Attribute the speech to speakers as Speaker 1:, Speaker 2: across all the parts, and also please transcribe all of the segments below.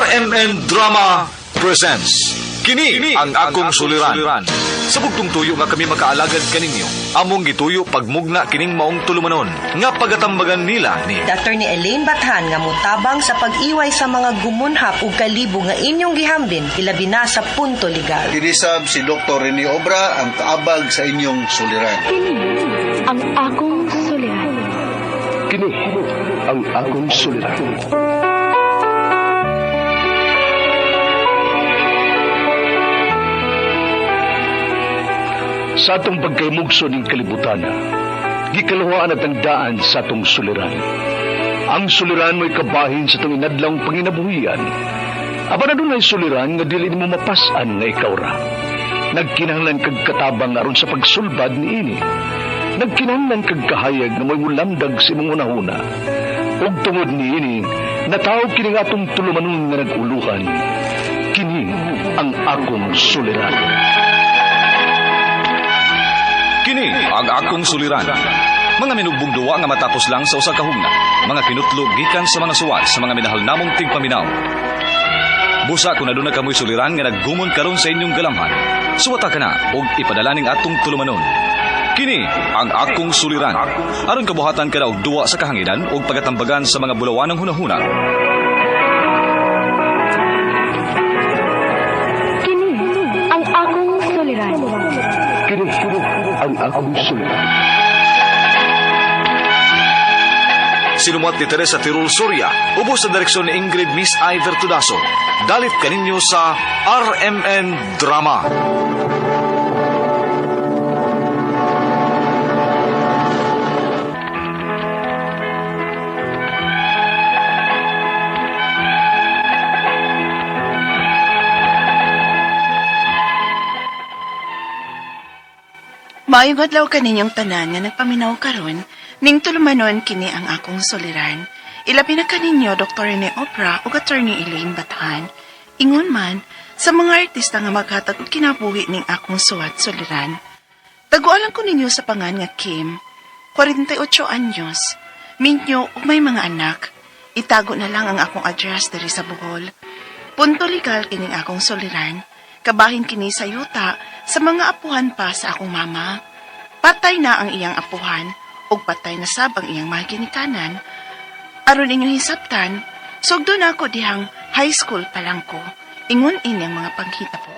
Speaker 1: RMN Drama presents Kini ang akong suliran. Sa bugtong tuyo nga kami makaalagad kaninyo, among gituyo pagmugna kining maong tulumanon nga pagatambagan nila ni
Speaker 2: Dr. ni Elaine Bathan nga mutabang sa pag-iway sa mga gumunhap ug kalibo nga inyong gihambin ilabi na sa punto legal.
Speaker 3: Dinisab si Dr. Rene Obra ang kaabag sa inyong suliran.
Speaker 4: Kini ang akong suliran.
Speaker 5: Kini ang akong suliran. Sa atong pagkaymugso ng kalibutan, gikalawaan at ang daan sa atong suliran. Ang suliran mo'y kabahin sa itong inadlang panginabuhian. Aba na doon ay suliran nga dili mo mapasan nga ikaw ra. Nagkinahanglan kag katabang aron sa pagsulbad ni ini. Nagkinahanglan kag kahayag na mo'y mulamdag si mong unahuna. Ug tungod ni ini, natawag kini nga atong tulumanon nga naguluhan. Kini ang akong suliran.
Speaker 1: Kini ang akong suliran. Mga minugbong duwa nga matapos lang sa usa ka hugna, mga kinutlog gikan sa mga suwat sa mga minahal namong tigpaminaw. Busa kung aduna kamoy suliran nga naggumon karon sa inyong galamhan, suwata ka na ug ipadala ning atong tulumanon. Kini ang akong suliran. Aron kabuhatan ka na og duwa sa kahanginan ug pagatambagan sa mga bulawan ng hunahuna.
Speaker 4: Kini ang akong suliran.
Speaker 5: Kini ang akong suliran.
Speaker 1: Sinumat ni Teresa Tirul Soria, ubos sa direksyon ni Ingrid Miss Iver Tudaso. Dalit kaninyo sa RMN Drama.
Speaker 6: Maayong adlaw kaninyong tanan nga nagpaminaw karon, ning tulumanon kini ang akong suliran. Ilabi na kaninyo Dr. Rene Obra ug Attorney Elaine Bathan. Ingon man sa mga artista nga maghatag og kinabuhi ning akong suwat suliran. Tagualan ko ninyo sa pangan nga Kim, 48 anyos, minyo ug may mga anak. Itago na lang ang akong address diri sa Bohol. Punto legal kining akong suliran. Kabahin kini sa yuta sa mga apuhan pa sa akong mama. Patay na ang iyang apuhan ug patay na sab ang iyang mga ginikanan. Aron inyong hisabtan, sugdo na ako dihang high school pa lang ko. Ingon inyang mga panghita po.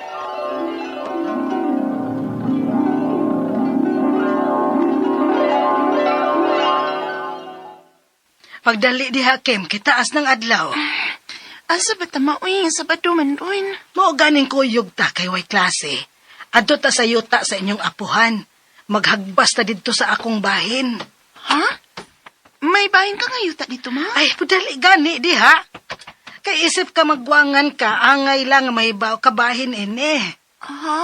Speaker 7: Pagdali diha, Kim, kitaas ng adlaw.
Speaker 6: Asa ba tamauing sa baduman doon?
Speaker 7: Mao ganing kuyog ta kay way klase. Adto ta sa yuta sa inyong apuhan. Maghagbas ta didto sa akong bahin.
Speaker 6: Ha? May bahin ka ngayuta dito, ma?
Speaker 7: Ay, pudali gani diha. Kay isip ka magwangan ka, angay lang may kabahin ini.
Speaker 6: Ha?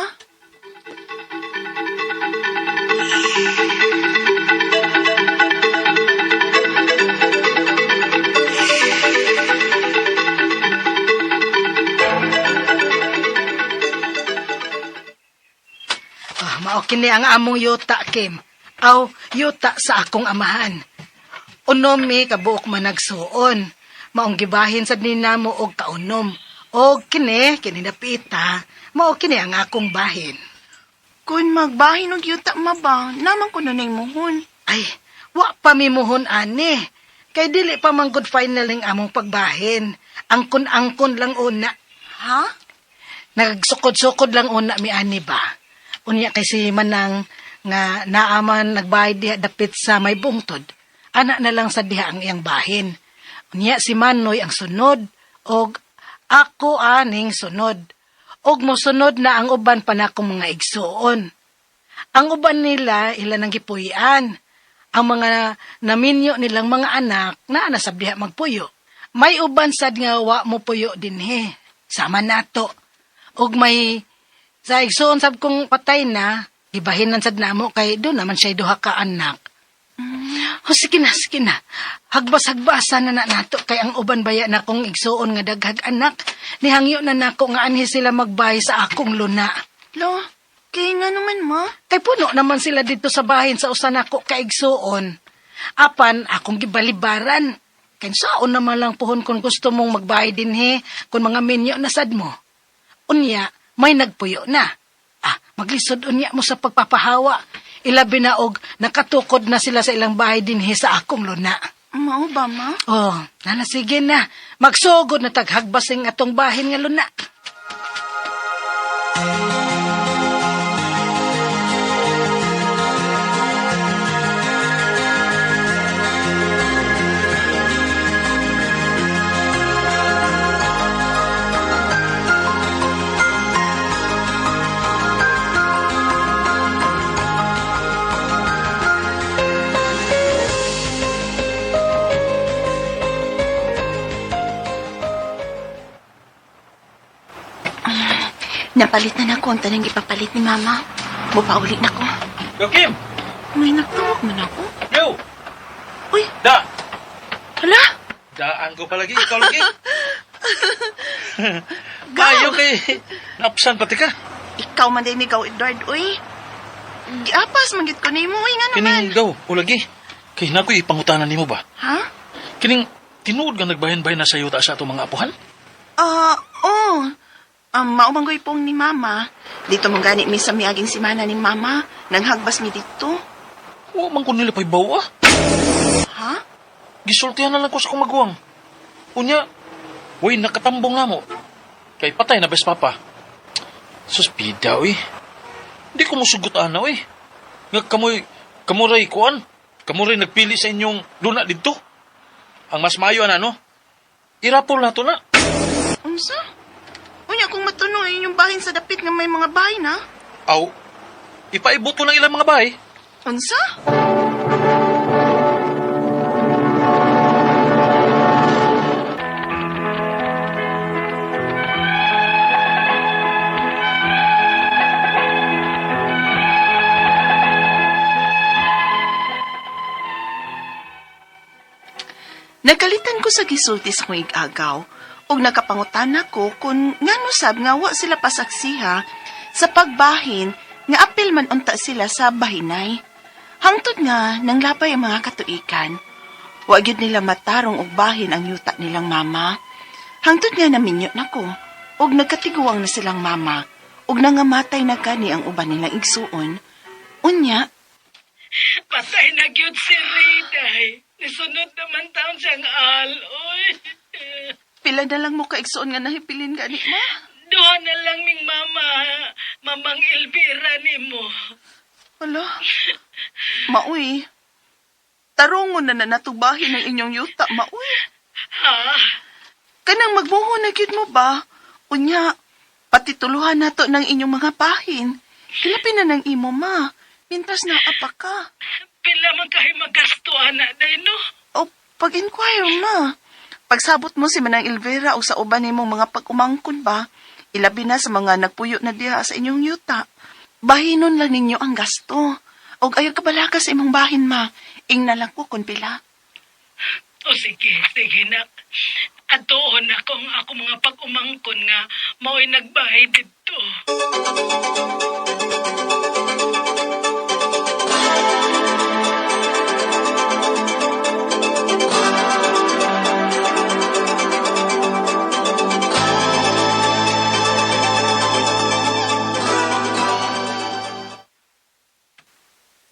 Speaker 7: Mao kini ang among yuta, Kim. Aw, yuta sa akong amahan. Unom mi kabuok man nagsuon. Maong gibahin sa ninamo og kaunom. Og kini napita. Mao kini ang akong bahin.
Speaker 6: Kung magbahin og yuta, ma ba? Naman ko na muhon.
Speaker 7: Ay, wa pa mimuhon ani. Kay dili pa man good finaling among pagbahin. Angkon-angkon lang una.
Speaker 6: Ha?
Speaker 7: Nagsukod-sukod lang una mi ani ba? Unya kay si Manang nga naaman nagbayad diha dapit sa may bungtod. Anak na lang sa diha ang iyang bahin. Unya si Manoy ang sunod og ako aning sunod. Og mosunod na ang uban pa nakong mga igsuon. Ang uban nila ila nang gipuy-an. Ang mga naminyo nilang mga anak na nasab diha magpuyo. May uban sad nga wa mo puyo dinhi. Sama nato. Og may sa igsoon sab kong patay na, ibahinan sad namo kay doon naman siya duha ka anak. O sige na. Hagbas-hagbasan na nato kay ang uban baya na kong igsoon nga daghag anak. Nihangyo na nako nga anhi sila magbay sa akong luna.
Speaker 6: Lo, kay nga naman, ma?
Speaker 7: Kay puno naman sila dito sa bahin sa usa nako ka igsoon. Apan akong gibalibaran. Kansaon naman lang puhon kung gusto mong magbayad din kung mga minyo na sad mo. Unya, may nagpuyo na. Maglisod unya mo sa pagpapahawa. Ilabi na og nakatukod na sila sa ilang bahay din sa akong luna.
Speaker 6: Mao ba, ma?
Speaker 7: Oh, sige na. Magsugod na taghagbasing atong bahin nga luna.
Speaker 6: Napalit na ako ang tanang ipapalit ni Mama. Mupauli na ko.
Speaker 8: Yo, Kim!
Speaker 6: May nagtawag man ako.
Speaker 8: Yo!
Speaker 6: Uy,
Speaker 8: Da!
Speaker 6: hala?
Speaker 8: Daan ko palagi, ikaw lagi. Kayo kay... Napsan pati ka.
Speaker 6: Ikaw man din ikaw, Edward. Uy, giapas manggit ko ni mo. Uy, nga naman.
Speaker 8: Kining daw, o lagi. Kay na ko ipangutanan nimo ba?
Speaker 6: Ha?
Speaker 8: Kining tinuod nga nagbayan-bayan na sa yuta sa atong mga apuhan?
Speaker 6: Oo. Maumanggoy pong ni Mama. Dito mong gani mi sa miaging simana ni Mama. Nanghagbas mi dito.
Speaker 8: O, man ko nila pa'y bawa.
Speaker 6: Ha?
Speaker 8: Gisultihan na lang ko sa akong maguwang. Unya, uy, nakatambong na mo. Kay patay na bes papa. Suspida, uy. Hindi ko musugot na, uy. Nga kamuray kuan. Kamuray nagpili sa inyong luna dito. Ang mas mayo na, no? Irapol na to na.
Speaker 6: Unsa? Unya kung matunoy inyong bahin sa dapit nga may mga bahay na.
Speaker 8: Aw, ipaibuto ng ilang mga bahay.
Speaker 6: Unsa? Nagkalitan ko sa gisulti sa kong igagaw ug nakapangutana ko kung ngano sab nga wa sila pasaksiha sa pagbahin nga apil man unta sila sa bahinay. Hangtod nga nang lapay ang mga katuikan. Wa gyud nila matarong og bahin ang yuta nilang mama. Hangtod nga naminyo nako ug nagkatiguang na silang mama ug nangamatay na kani ang uban nilang igsuon. Unya,
Speaker 9: Patay na gyud si Riday. Nisunod naman taon siyang aloy.
Speaker 6: pila na lang mo kaigsuon nga nahipilin gani ma?
Speaker 9: Duha na lang ming mama. Mamang Elvira ni mo.
Speaker 6: Wala. Mauy. Tarungon na natubahin ang inyong yuta, mauy.
Speaker 9: Ha?
Speaker 6: Kanang magmuho na gyud mo ba? Unya, pati tuluhan nato ng inyong mga bahin. Hilapin na ng imo, ma. Mintras na apa ka.
Speaker 9: Pila man kayo magastuhan na day, no?
Speaker 6: O, pag-inquire, ma. Pagsabot mo si Manang Elvira o sa uban nimong mga pag-umangkon ba, ilabi na sa mga nagpuyo na diha sa inyong yuta. Bahinon lang ninyo ang gasto. O ayaw kabalaka sa imong bahin, ma. Ing na lang ko kung pila.
Speaker 9: O sige na. Atuon ako ang ako mga pag-umangkon nga mao'y nagbahay dito.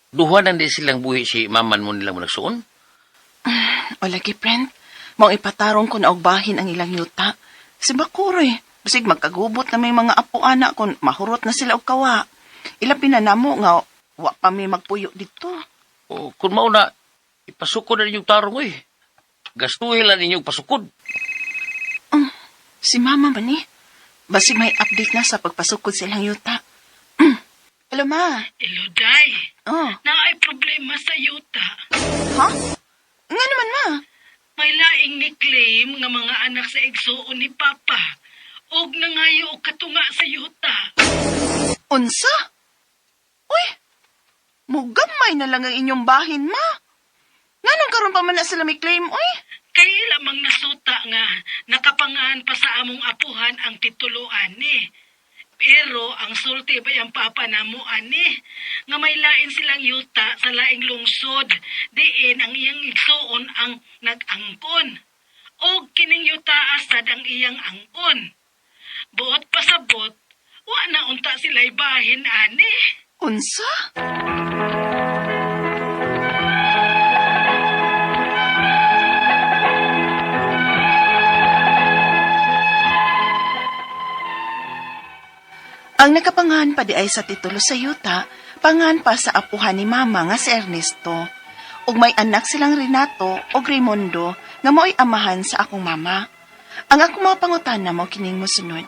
Speaker 10: Duha na di silang buhi si maman mo nila mo nagsuon.
Speaker 6: O lagi, friend. Mau ipatarong ko na og bahin ang ilang yuta. Si Bakuroy. Basig magkagubot na may mga apo-ana kung mahurot na sila og kawa. Ilapin na namo nga wa pa may magpuyo dito.
Speaker 10: O kung mauna, ipasukod na ninyong tarong eh. Gastuhin lang ninyong pasukod.
Speaker 6: Si Mama ba ni? Basig may update na sa pagpasukod silang yuta. Hello, Ma.
Speaker 9: Eloday,
Speaker 6: Oh.
Speaker 9: naay problema sa yuta.
Speaker 6: Ha? Nga naman, Ma.
Speaker 9: May laing ni claim nga mga anak sa igsuon ni Papa. Og nangayo og katunga sa yuta.
Speaker 6: Unsa? Uy, mugamay na lang ang inyong bahin, Ma. Nga nang karon pa man na sila may claim, uy.
Speaker 9: Kay lamang nasuta nga nakapangahan pa sa among apuhan ang tituluan ni. Pero ang sulti ba yung papa na mo, ani? Nga may lain silang yuta sa laing lungsod. Diin ang iyang igsuon ang nag-angkon. O kining yuta asad ang iyang angkon. Buot pasabot, wa na unta sila'y bahin, ani.
Speaker 6: Unsa? Ang nakapangahan pa di ay sa titulo sa yuta, pangahan pa sa apuhan ni mama nga si Ernesto. Ug may anak silang Renato o Raimundo nga mo'y amahan sa akong mama. Ang akong mga pangutana mo kining mosunod.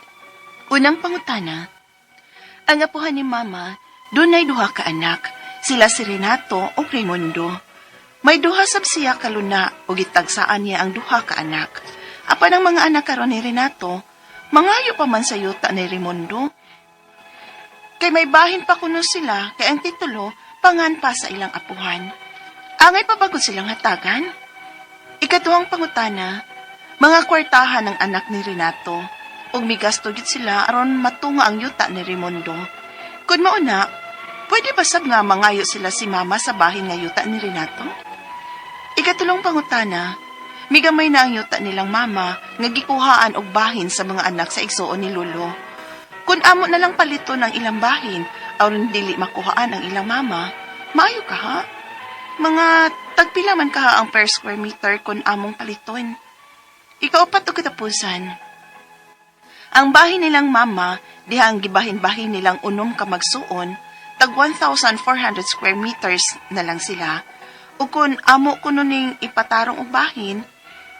Speaker 6: Unang pangutana, ang apuhan ni mama, dunay duha ka anak, sila si Renato o Raimundo. May duha sab siya kaluna o gitagsaan niya ang duha ka anak. Apan ang mga anak karon ni Renato, mangayo pa man sa yuta ni Raimundo. Kay may bahin pa kuno sila, kay ang titulo, pangan pa sa ilang apuhan. Angay pa bagod silang hatagan? Ikatuwang pangutana, mga kwartahan ng anak ni Renato, ug migasto gid sila aron matunga ang yuta ni Raimundo. Kung mauna, pwede ba sab nga mangayo sila si mama sa bahin nga yuta ni Renato? Ikatulong pangutana, migamay na ang yuta nilang mama nga gikuhaan og bahin sa mga anak sa igsuon ni Lolo. Kung amo na lang palito ng ilang bahin, aron dili makuhaan ang ilang mama, maayo ka ha? Mga tagpila man ka ang per square meter kung among paliton. Ikaupat o katapusan. Ang bahin nilang mama, diha ang gibahin-bahin nilang unom ka magsuon, tag 1,400 square meters na lang sila. O kung amo kuno ning ipatarong og bahin,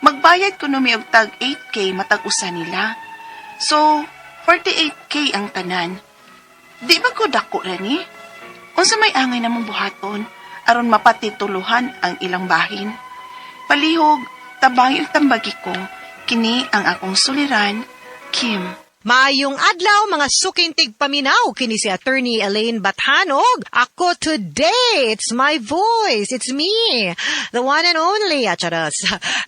Speaker 6: magbayad kuno mi og tag 8K matag usa nila. So, 48K ang tanan. Di ba ko dako rani? Unsa may angay namong buhaton aron mapatituluhan ang ilang bahin? Palihog, tabang tambagi ko, kini ang akong suliran, Kim.
Speaker 11: Maayong adlaw mga suking tigpaminaw kini si Attorney Elaine Bathanog. Ako today, it's my voice, it's me, the one and only, acharas.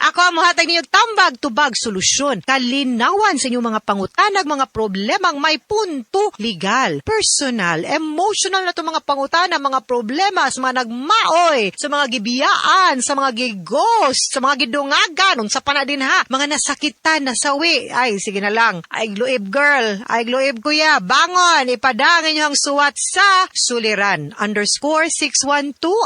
Speaker 11: Ako ang muhatag niyong tambag tubag solusyon, kalinawan sa inyong mga pangutanag, mga problemang may punto, legal, personal, emotional na to mga pangutana, mga problema sa mga nagmaoy, sa mga gibiyaan, sa mga gighost, sa mga gidungagan, sa panadin ha, mga nasakitan, nasawi, ay sige na lang, ay gluib girl, ay gloib kuya, bangon, ipadangin niyo ang suwat sa suliran_612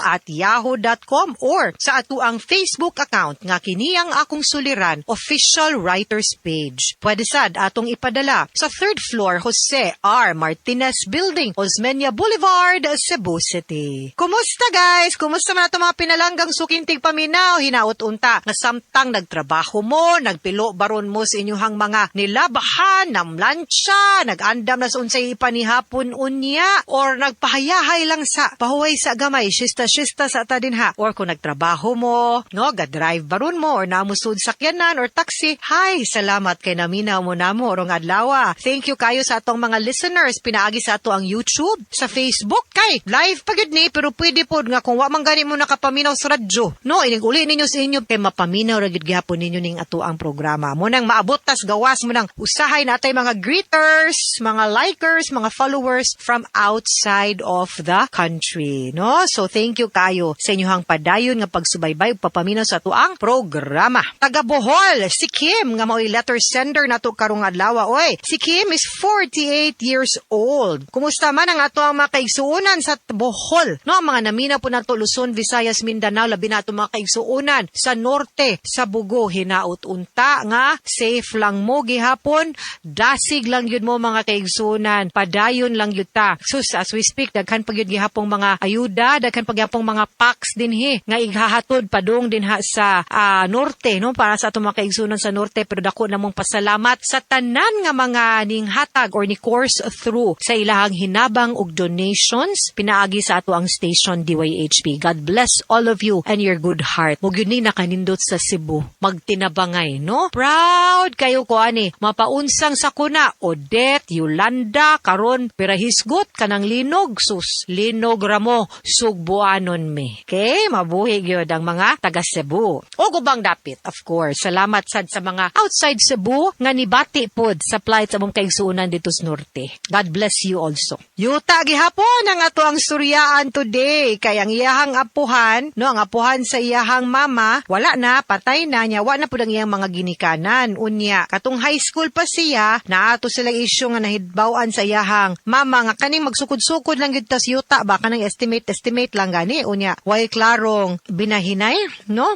Speaker 11: at yahoo.com or sa ato ang Facebook account nga kini ang akong suliran official writers page. Pwede sad atong ipadala sa 3rd floor Jose R. Martinez Building, Osmeña Boulevard, Cebu City. Kumusta guys? Kumusta man ato mga pinalanggang sukintig paminaw? Hinaot unta nga samtang nagtrabaho mo, nagpilo baron mo sa inyuhang mga nilabahan na lansya, nag-andam na sa unsay ipanihapon unya, or nagpahayahay lang sa pahuway sa gamay, shista-shista sa atadin ha, or kung nagtrabaho mo, no, ga-drive baron mo, or namusud sakyanan, or taxi, hi, salamat kay naminaw mo namo, orong adlawa. Thank you kayo sa atong mga listeners, pinaagi sa ato ang YouTube, sa Facebook, kay live pagid ni, pero pwede po nga kung wa man gani mo nakapaminaw sa radyo, no, inig-uli ninyo sa inyo, kay mapaminaw ragid gyapon ninyo ning ato ang programa. Mo nang maabot tas gawas mo nang usahay natay mga greeters, mga likers, mga followers from outside of the country, no? So thank you kayo sa inyong padayon nga pagsubaybay ug papaminaw sa ato ang programa. Taga Bohol, si Kim nga mao'y letter sender nato karong adlaw. Oy, si Kim is 48 years old. Kumusta man ang ato ang mga kaigsuunan sa Bohol? No, mga namina po nato Luzon, Visayas, Mindanao, labi na ato mga kaigsuunan sa norte, sa Bugo, hinaut unta nga safe lang mo gihapon, dasig lang yun mo mga kaigsunan, padayon lang yun ta. So as we speak, daghan pag yun gihapong mga ayuda, daghan pag gihapong mga packs din nga ighahatod padung din ha sa norte, no, para sa atong mga kaigsunan sa norte, pero dako namong pasalamat sa tanan nga mga ning hatag or ni course through sa ilahang hinabang ug donations pinaagi sa ato ang station DYHP. God bless all of you and your good heart. Mug yun ni nakanindot sa Cebu, magtinabangay, no? Proud kayo ko ani, mapaunsang sa ako na, Odette, Yolanda, karon pirahisgot kanang linog, sus, linog ramo, sugbuanon me. Okay, mabuhi gyud ang mga taga Cebu. O gubang dapit, of course. Salamat sad sa mga outside Cebu nga nibati pod sa flight sa mong kaigsuunan dito sa norte. God bless you also. Yuta gihapon ang ato ang suryaan today kay ang iyahang apuhan, no, ang apuhan sa iyahang mama, wala na, patay na niya, wala na pod ang iyang mga ginikanan. Unya, katong high school pa siya, naato sila isyu nga nahidbawaan sa iyahang mama nga kaning magsukod-sukod lang gyud tas yuta ba kanang estimate lang gani. Unya, way klarong binahinay, no?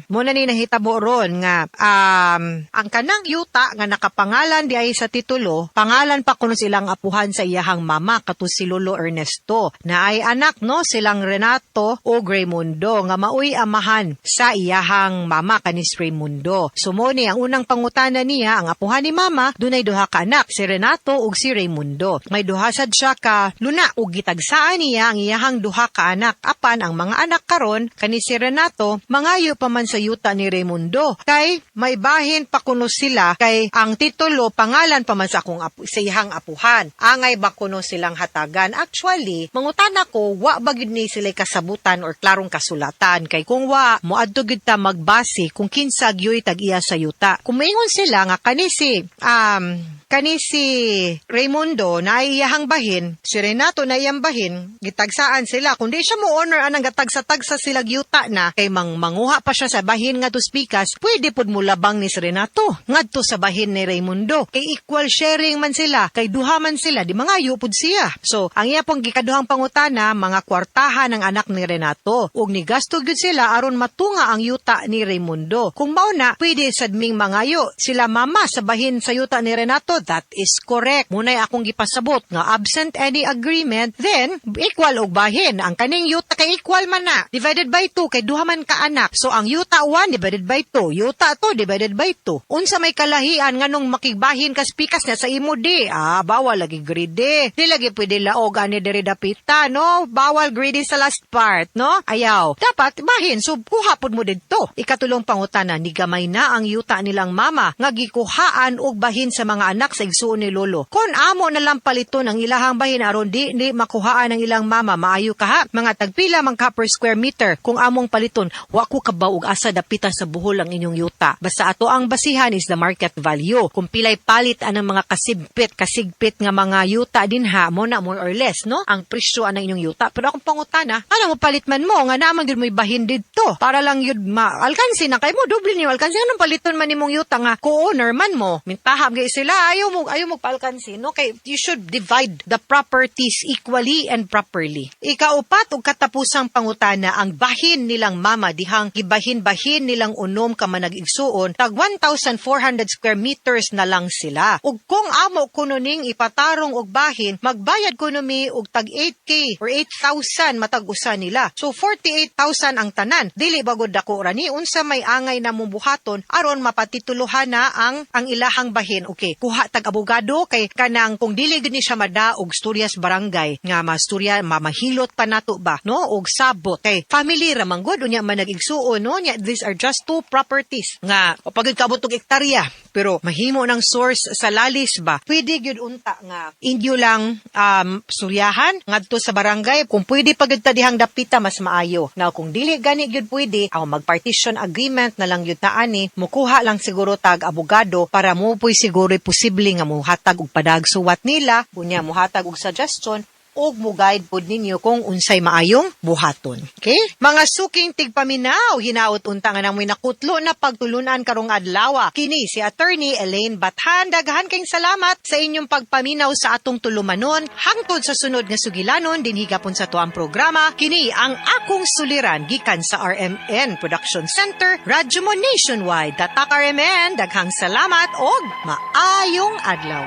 Speaker 11: Muna ni nahitabo ron nga ang kanang yuta nga nakapangalan di ay sa titulo, pangalan pa kuno silang apuhan sa iyahang mama kato si Lolo Ernesto na ay anak, no, silang Renato o Raimundo nga maoy amahan sa iyahang mama kanis Raimundo. Sumuni ang unang pangutana niya, ang apuhan ni mama dunay duha ka anak, si Renato ug si Raimundo. May duha sad siya ka luna ug gitagsaan niya ang iyahang duha ka anak. Apan ang mga anak karon kani si Renato mangayo pa man sa yuta ni Raimundo kay may bahin pa kuno sila kay ang titulo pangalan pa man sa akong sa iyahang apuhan. Angay ba kuno silang hatagan? Actually, mangutana ko wa ba gid ni sila kasabutan or klarong kasulatan kay kung wa moadto gid ta magbase kung kinsa gyoy tag-iya sa yuta. Kumingon sila nga kanisi Raimundo na iyahang bahin, si Renato na iyang bahin, gitagsaan sila. Kundi siya mo honor anang gatagsa-tagsa sila gyuta na kay manguha pa siya sa bahin nga to spikas, pwede pud mo labang ni si Renato ngadto sa bahin ni Raimundo. Kay equal sharing man sila, kay duha man sila, di mangayo pud siya. So, ang iya pong gikaduhang pangutana, mga kwartahan ng anak ni Renato. Ug ni gasto gyud sila aron matunga ang yuta ni Raimundo. Kung mao na, pwede sadming mangayo sila mama sa bahin sa yuta ni Renato. That is correct. Muna'y akong gipasabot nga absent any agreement, then equal og bahin. Ang kaning yuta kay equal man na. Divided by 2 kay duha man ka anak. So ang yuta 1 divided by 2, yuta 2 divided by 2. Unsa may kalahian nganong makigbahin ka spikas na sa imo di? Bawal lagi greedy. Di lagi pwede laog ani diri dapita, no? Bawal greedy sa last part, no? Ayaw. Dapat bahin sub kuha pud mo didto. Ikatulong pangutana, ni gamay na ang yuta nilang mama nga gikuhaan og bahin sa mga anak sa igsuon ni Lolo. Kon amo na lang paliton ang ilahang bahin aron di makuhaan ang ilang mama, maayo ka ha. Mga tagpila man ka per square meter. Kung among paliton, wa ko kabaw og asa dapita sa buhol ang inyong yuta. Basta ato ang basihan is the market value. Kung pilay palit anang mga kasigpit nga mga yuta dinha mo na more or less, no? Ang presyo anang inyong yuta. Pero akong pangutana, ano mo palit man mo nga naman gyud mo'y bahin didto para lang yun alkansi na kay mo doble ni alkansi anong paliton man nimong yuta nga co-owner man mo. Mintahab gay sila ayaw mo paalkansi, no? Kay you should divide the properties equally and properly. Ikaupat ug katapusang pangutana, ang bahin nilang mama dihang gibahin-bahin nilang unom ka man nag-igsuon tag 1,400 square meters na lang sila. Ug kung amo kuno ning ipatarong og bahin, magbayad kuno mi og tag 8K or 8,000 matag usa nila. So 48,000 ang tanan. Dili bagod dako ra ni unsa may angay na mubuhaton aron mapatituluhan na ang ilahang bahin. Okay, kuha tag abogado kay kanang kung dili gid ni siya madaog storyas barangay nga masturya mamahilot pa nato ba, no? Og sabot kay family ra man gud unya man nag-igsuon, no? Nya these are just two properties nga pagid kabot og ektarya pero mahimo ng source sa lalis ba. Pwede gyud unta nga indio lang suryahan ngadto sa barangay kung pwede pagid ta dihang dapita mas maayo. Now kung dili gani gyud pwede ang mag-partition agreement na lang gyud ta ani mukuha lang siguro tag abogado para mo puy siguro posible nga muhatag og padagsuwat nila unya muhatag og suggestion og mo-guide pod ninyo kung unsay maayong buhaton. Okay? Mga suking tigpaminaw, hinaot unta nga namoy nakutlo na pagtulunan karong adlaw. Kini si Attorney Elaine Bathan. Daghan kayong salamat sa inyong pagpaminaw sa atong tulumanon. Hangtod sa sunod nga sugilanon, dinhigapon sa tuang programa. Kini ang akong suliran gikan sa RMN Production Center, Radyo Mo Nationwide. Tatak RMN, daghang salamat og maayong adlaw.